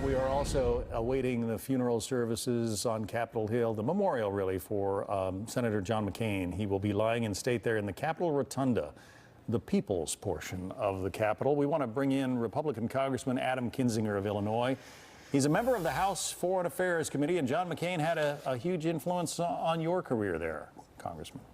We are also awaiting the funeral services on Capitol Hill, the memorial really for Senator John McCain. He will be lying in state there in the Capitol Rotunda, the people's portion of the Capitol. We want to bring in Republican Congressman Adam Kinzinger of Illinois. He's a member of the House Foreign Affairs Committee, and John McCain had a huge influence on your career there, Congressman.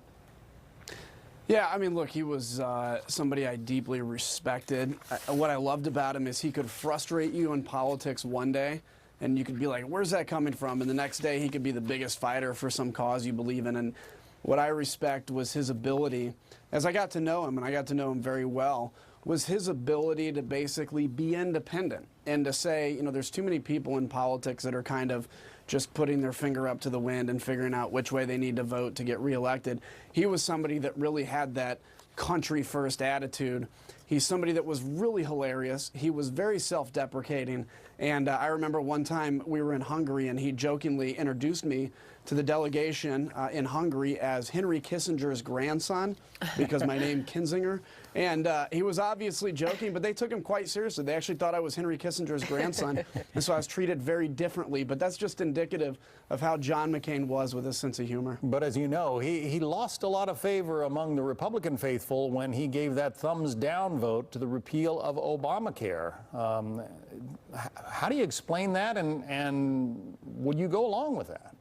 Yeah, I mean, look, he was somebody I deeply respected. What I loved about him is he could frustrate you in politics one day, and you could be like, where's that coming from? And the next day, he could be the biggest fighter for some cause you believe in. And what I respect was his ability, as I got to know him, and I got to know him very well, was his ability to basically be independent and to say, you know, there's too many people in politics that are kind of just putting their finger up to the wind and figuring out which way they need to vote to get reelected. He was somebody that really had that country first attitude. He's somebody that was really hilarious. He was very self-deprecating. And I remember one time we were in Hungary and he jokingly introduced me to the delegation in Hungary as Henry Kissinger's grandson because my name Kinzinger. And he was obviously joking, but they took him quite seriously. They actually thought I was Henry Kissinger's grandson. And so I was treated very differently. But that's just indicative of how John McCain was with his sense of humor. But as you know, he lost a lot of favor among the Republican faithful when he gave that thumbs down vote to the repeal of Obamacare. How do you explain that, and would you go along with that?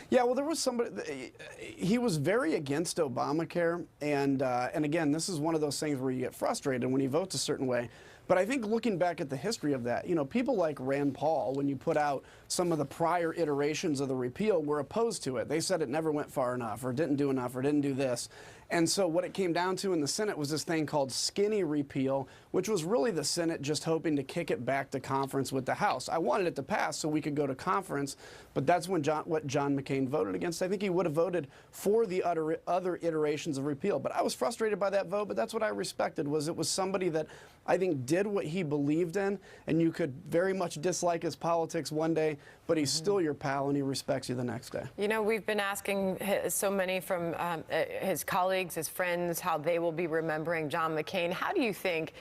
Yeah, well, there was somebody, he was very against Obamacare, and again, this is one of those things where you get frustrated when he votes a certain way. But I think looking back at the history of that, you know, people like Rand Paul, when you put out some of the prior iterations of the repeal, were opposed to it. They said it never went far enough, or didn't do enough, or didn't do this. And so what it came down to in the Senate was this thing called skinny repeal, which was really the Senate just hoping to kick it back to conference with the House. I wanted it to pass so we could go to conference, but that's when what John McCain voted against. I think he would have voted for the other iterations of repeal. But I was frustrated by that vote, but that's what I respected, was it was somebody that I think did what he believed in, and you could very much dislike his politics one day, but he's still your pal and he respects you the next day. You know, we've been asking so many from his colleagues, his friends, how they will be remembering John McCain. How do you think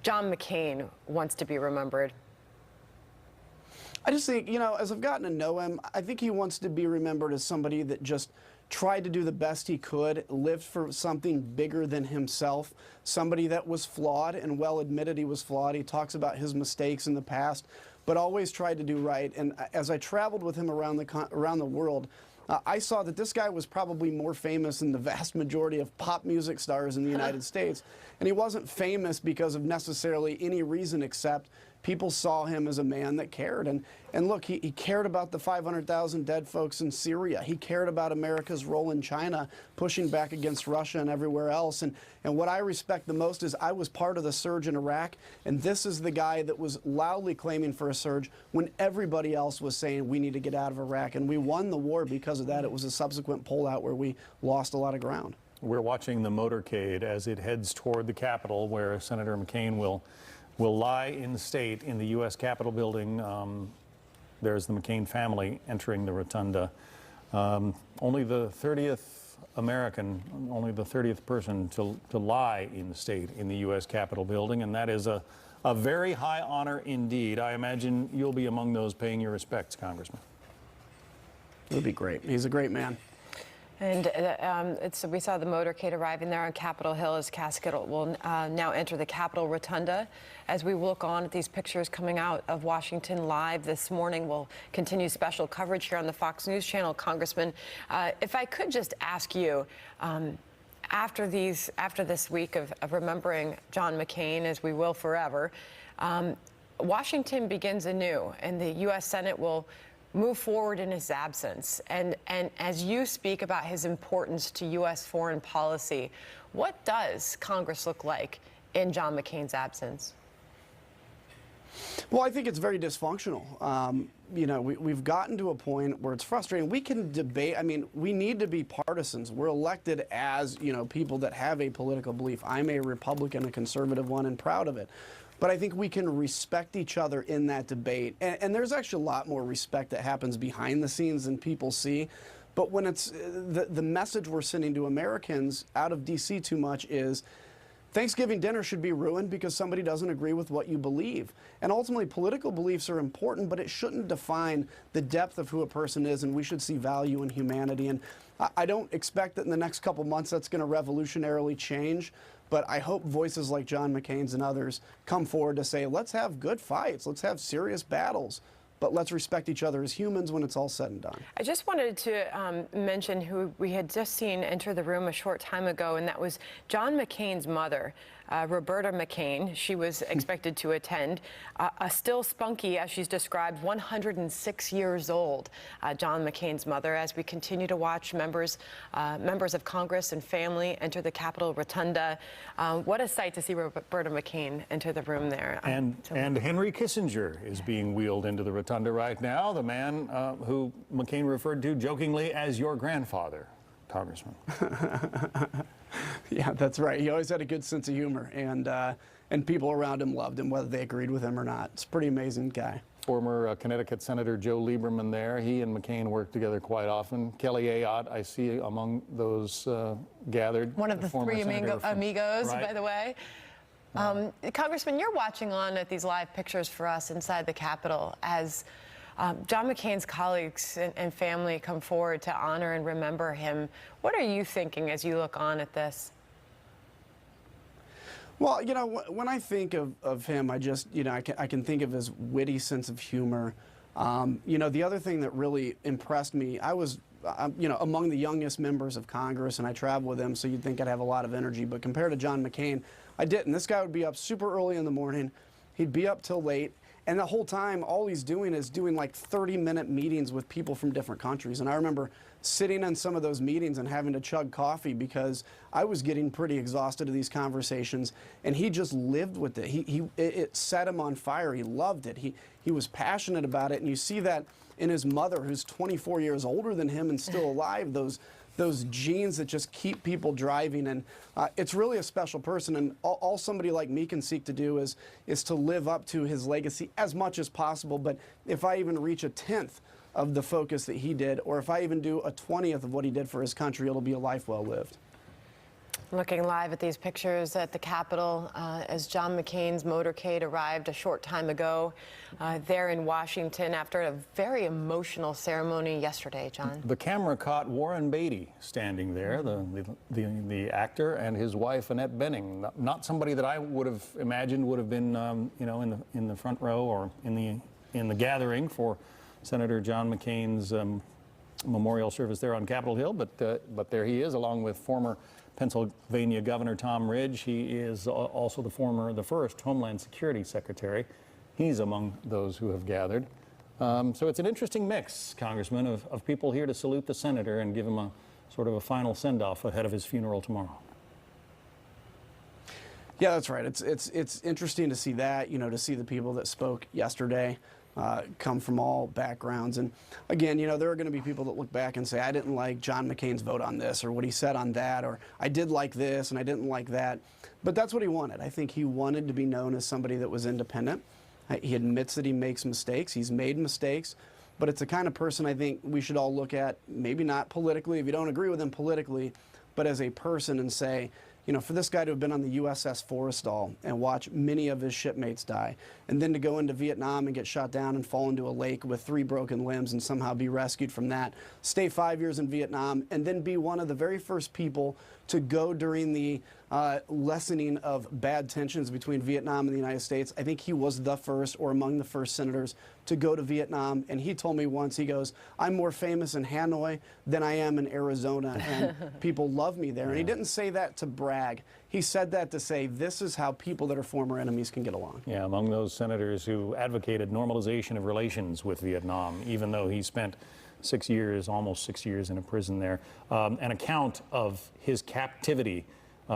John McCain wants to be remembered? I just think, you know, as I've gotten to know him, I think he wants to be remembered as somebody that just tried to do the best he could, lived for something bigger than himself, somebody that was flawed and well admitted he was flawed. He talks about his mistakes in the past, but always tried to do right. And as I traveled with him around the world, I saw that this guy was probably more famous than the vast majority of pop music stars in the United States. And he wasn't famous because of necessarily any reason except people saw him as a man that cared. And look, he cared about the 500,000 dead folks in Syria. He cared about America's role in China, pushing back against Russia and everywhere else. And what I respect the most is I was part of the surge in Iraq, and this is the guy that was loudly claiming for a surge when everybody else was saying we need to get out of Iraq. And we won the war because of that. It was a subsequent pullout where we lost a lot of ground. We're watching the motorcade as it heads toward the Capitol, where Senator McCain will lie in state in the U.S. Capitol building. There's the McCain family entering the rotunda. Only the 30th American, only the 30th person to lie in state in the U.S. Capitol building, and that is a very high honor indeed. I imagine you'll be among those paying your respects, Congressman. It would be great. He's a great man. And we saw the motorcade arriving there on Capitol Hill. His casket will now enter the Capitol Rotunda. As we look on at these pictures coming out of Washington live this morning, we'll continue special coverage here on the Fox News Channel. Congressman, if I could just ask you, after this week of remembering John McCain, as we will forever, Washington begins anew, and the U.S. Senate will move forward in his absence. And as you speak about his importance to U.S. foreign policy, what does Congress look like in John McCain's absence? Well, I think it's very dysfunctional. You know, we've gotten to a point where it's frustrating. We can debate. I mean, we need to be partisans. We're elected as, you know, people that have a political belief. I'm a Republican, a conservative one, and proud of it. But I think we can respect each other in that debate. And there's actually a lot more respect that happens behind the scenes than people see. But when it's the message we're sending to Americans out of D.C. too much is Thanksgiving dinner should be ruined because somebody doesn't agree with what you believe. And ultimately, political beliefs are important, but it shouldn't define the depth of who a person is, and we should see value in humanity. And I don't expect that in the next couple months that's going to revolutionarily change, but I hope voices like John McCain's and others come forward to say, let's have good fights, let's have serious battles, but let's respect each other as humans when it's all said and done. I just wanted to mention who we had just seen enter the room a short time ago, and that was John McCain's mother, Roberta McCain. She was expected to attend. A still spunky, as she's described, 106 years old, John McCain's mother, as we continue to watch members of Congress and family enter the Capitol Rotunda. What a sight to see Roberta McCain enter the room there. And Henry Kissinger is being wheeled into the Rotunda right now, the man who McCain referred to jokingly as your grandfather, Congressman. Yeah, that's right. He always had a good sense of humor, and people around him loved him, whether they agreed with him or not. It's a pretty amazing guy. Former Connecticut Senator Joe Lieberman there. He and McCain work together quite often. Kelly Ayotte, I see among those gathered. One of the three amigos, right. By the way. Congressman, you're watching on at these live pictures for us inside the Capitol as John McCain's colleagues and family come forward to honor and remember him. What are you thinking as you look on at this? Well, you know, when I think of him, I just, you know, I can think of his witty sense of humor. You know, the other thing that really impressed me, I was, you know, among the youngest members of Congress, and I traveled with him, so you'd think I'd have a lot of energy. But compared to John McCain, I didn't. This guy would be up super early in the morning. He'd be up till late. And the whole time, all he's doing is doing like 30-minute meetings with people from different countries. And I remember sitting in some of those meetings and having to chug coffee because I was getting pretty exhausted of these conversations. And he just lived with it. It set him on fire. He loved it. He was passionate about it. And you see that in his mother, who's 24 years older than him and still alive, those genes that just keep people driving. And it's really a special person, and all somebody like me can seek to do is to live up to his legacy as much as possible. But if I even reach a 10th of the focus that he did, or if I even do a 20th of what he did for his country, it'll be a life well lived. Looking live at these pictures at the Capitol as John McCain's motorcade arrived a short time ago there in Washington after a very emotional ceremony yesterday, John. The camera caught Warren Beatty standing there, the actor, and his wife Annette Bening. Not somebody that I would have imagined would have been, you know, in the front row or in the gathering for Senator John McCain's memorial service there on Capitol Hill, but there he is, along with former Pennsylvania Governor Tom Ridge. He is also the first Homeland Security Secretary. He's among those who have gathered. So it's an interesting mix, Congressman, of people here to salute the senator and give him a sort of a final send-off ahead of his funeral tomorrow. Yeah, that's right. It's interesting to see that, you know, to see the people that spoke yesterday come from all backgrounds. And again, you know, there are going to be people that look back and say, I didn't like John McCain's vote on this or what he said on that, or I did like this and I didn't like that. But that's what he wanted. I think he wanted to be known as somebody that was independent. He admits that he makes mistakes. He's made mistakes. But it's the kind of person I think we should all look at, maybe not politically, if you don't agree with him politically, but as a person and say, you know, for this guy to have been on the USS Forrestal and watch many of his shipmates die, and then to go into Vietnam and get shot down and fall into a lake with 3 broken limbs and somehow be rescued from that, stay 5 years in Vietnam, and then be one of the very first people to go during the lessening of bad tensions between Vietnam and the United States. I think he was the first, or among the first senators to go to Vietnam. And he told me once, he goes, I'm more famous in Hanoi than I am in Arizona, and people love me there. And he didn't say that to brag. He said that to say, this is how people that are former enemies can get along. Yeah, among those senators who advocated normalization of relations with Vietnam, even though he spent 6 years, almost 6 years in a prison there. An account of his captivity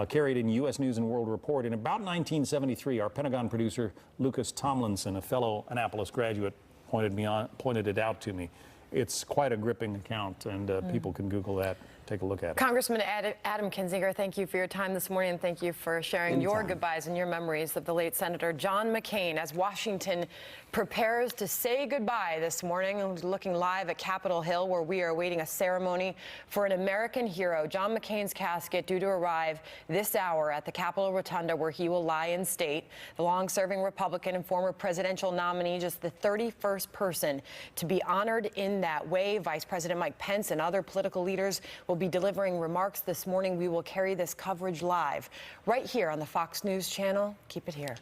carried in U.S. News and World Report in about 1973. Our Pentagon producer, Lucas Tomlinson, a fellow Annapolis graduate, pointed it out to me. It's quite a gripping account, and people can Google that. take a look at it. Congressman Adam Kinzinger, thank you for your time this morning, and thank you for sharing your goodbyes and your memories of the late Senator John McCain as Washington prepares to say goodbye this morning. Looking live at Capitol Hill, where we are awaiting a ceremony for an American hero. John McCain's casket due to arrive this hour at the Capitol Rotunda, where he will lie in state. The long-serving Republican and former presidential nominee, just the 31st person to be honored in that way. Vice President Mike Pence and other political leaders will be delivering remarks this morning. We will carry this coverage live right here on the Fox News channel. Keep it here.